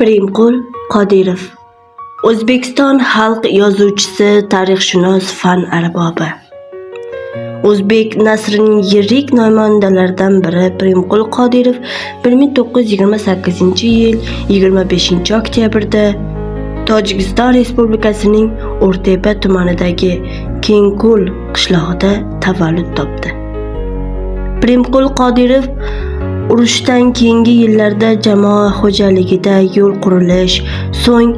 Pirimqul Qodirov, O'zbekiston xalq yozuvchisi, tarixshunos, fan arbobi. O'zbek nasrining yirik namoyandalaridan biri Pirimqul Qodirov 1928-yil 25-oktyabrda Tojikiston Respublikasining O'rtepa tumanidagi Kengko'l qishlog'ida tavallud topdi. Pirimqul Qodirov urushdan keyingi yillarda jamoa xo'jaligida yo'l qurilish, so'ng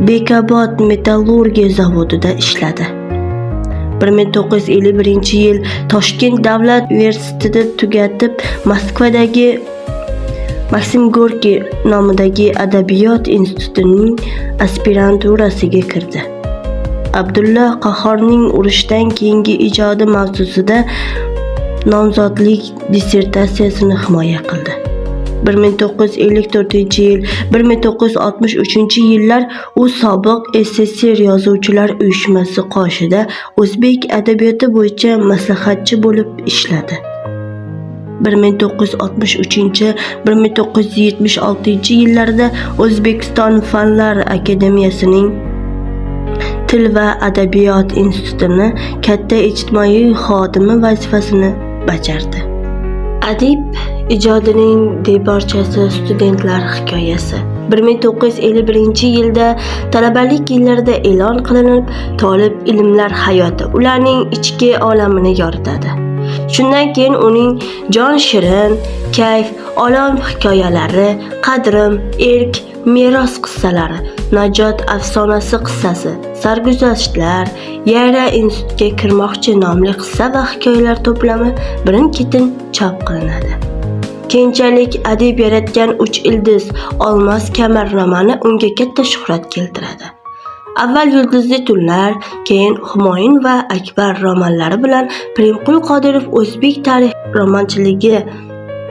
Bekobod metallurgiya zavodida ishladi. 1951-yil Toshkent davlat universitetini tugatib, Moskvadagi Maksim Gorkiy nomidagi adabiyot institutining aspiranturasiga kirdi. Abdulla Qahhorning urushdan keyingi ijodi mavzusida nomzodlik dissertatsiyasini himoya qildi. 1954-yil 1963-yillar u sobiq SSR Yozuvchilar uyushmasi qoshida o'zbek adabiyoti bo'yicha maslahatchi bo'lib ishladi. 1963-1976 yillarda O'zbekiston Fanlar akademiyasining Til va adabiyot institutini katta ijtimoiy xodimi vazifasini bajardi. Adib ijodining devorchasi studentlar hikoyasi 1951-yilda talabalik yillarida e'lon qilinib, tolib ilmlar hayoti ularning ichki olamini yoritadi. Shundan keyin uning Jon shirin, Kayf, Olam hikoyalari, Qadrim, Erk, Meros qissalari, Najot afsonasi qissasi, Sarguzashtlar, Yayra institutga kirmoqchi nomli qissa va hikoyalar to'plami birin-ketin chop qilinadi. Keyinchalik adib yaratgan 3 ildiz Olmos kamar romani unga katta shuhrat keltiradi. Avval Yulduzli tunlar, keyin Humoyun va Akbar romanlari bilan Pirimqul Qodirov o'zbek tarix romanchiligi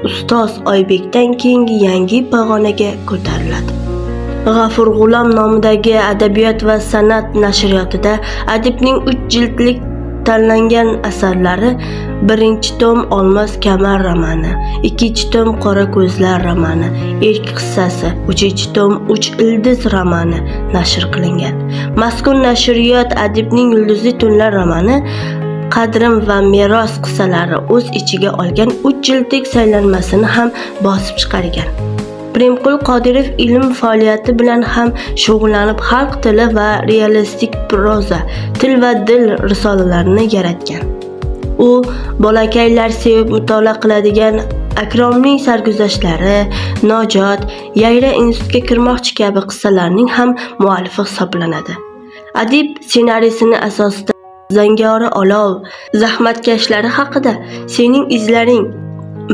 ustoz Oybekdan keyingi yangi pog'onaga ko'tariladi. G'afur G'ulom nomidagi adabiyot va san'at nashriyotida adibning 3 jildlik tanlangan asarlari: 1-tom Olmos kamar romani, 2-tom Qora ko'zlar romani, Erk qissasi, 3-tom 3 ildiz romani nashr qilingan. Mazkur nashriyot adibning Yulduzli tunlar romani, Qadrim va Meros qissalari o'z ichiga olgan 3 jildlik saylanmasini ham bosib chiqargan. Pirimqul Qodirov ilm faoliyati bilan ham shug'ullanib, xalq tili va realistik proza, Til va dil risolalarini yaratgan. U bolakaylar sevib mutolaa qiladigan Akromning sarguzashtlari, Najot, Yayra institutga kirmoqchi kabi qissalarning ham muallifi hisoblanadi. Adib ssenariysini asosida Zangori olov, Zahmatkashlari haqida, Sening izlaring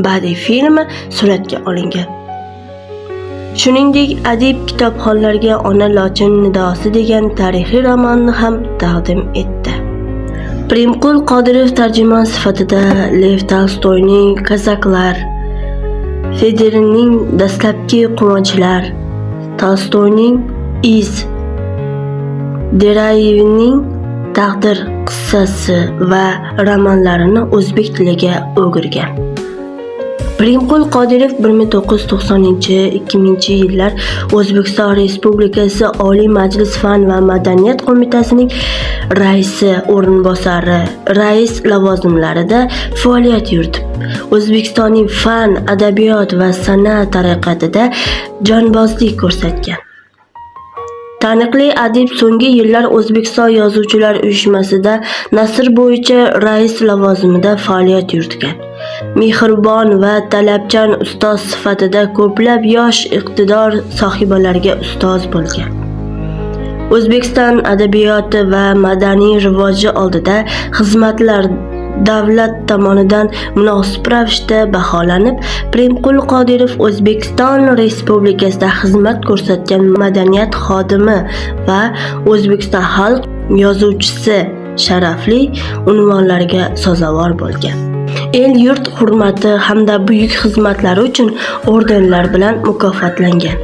badiiy filmi suratga olingan. Shuningdek, adib kitobxonlarga Ona Lochin nidosi degan tarixiy romanni ham taqdim etdi. Pirimqul Qodirov tarjimon sifatida Lev Tolstoyning Kazaklar, Federinning Dastlabki quvonchlar, Tolstoyning Iz, Derayevning Taqdir qissasi va romanlarini o'zbek tiliga o'girgan. Pirimqul Qodirov 1990-2000-yillar O'zbekiston Respublikasi Oliy Majlis Fan va madaniyat qo'mitasining raisi o'rinbosari, rais lavozimlarida faoliyat yuritib, O'zbekistonning fan, adabiyot va san'at taraqqiyotida jonbozlik ko'rsatgan. Taniqli adib so'nggi yillar O'zbekiston Yozuvchilar uyushmasida nasr bo'yicha rais lavozimida faoliyat yuritgan. Mehribon va talabchan ustoz sifatida ko'plab yosh iqtidor sohibalariga ustoz bo'lgan. O'zbekiston adabiyoti va madaniy rivoji oldida xizmatlar davlat tomonidan munosib ravishda baholanib, Pirimqul Qodirov O'zbekiston Respublikasida xizmat ko'rsatgan madaniyat xodimi va O'zbekiston xalq yozuvchisi sharafli unvonlariga sazovor bo'lgan. El-yurt hurmati hamda buyuk xizmatlari uchun ordenlar bilan mukofotlangan.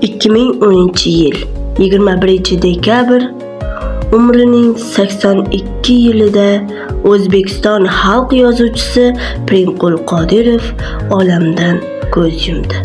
2010-yil 21-dekabr umrining 82 yilida O'zbekiston xalq yozuvchisi Pirimqul Qodirov olamdan ko'z yumdi.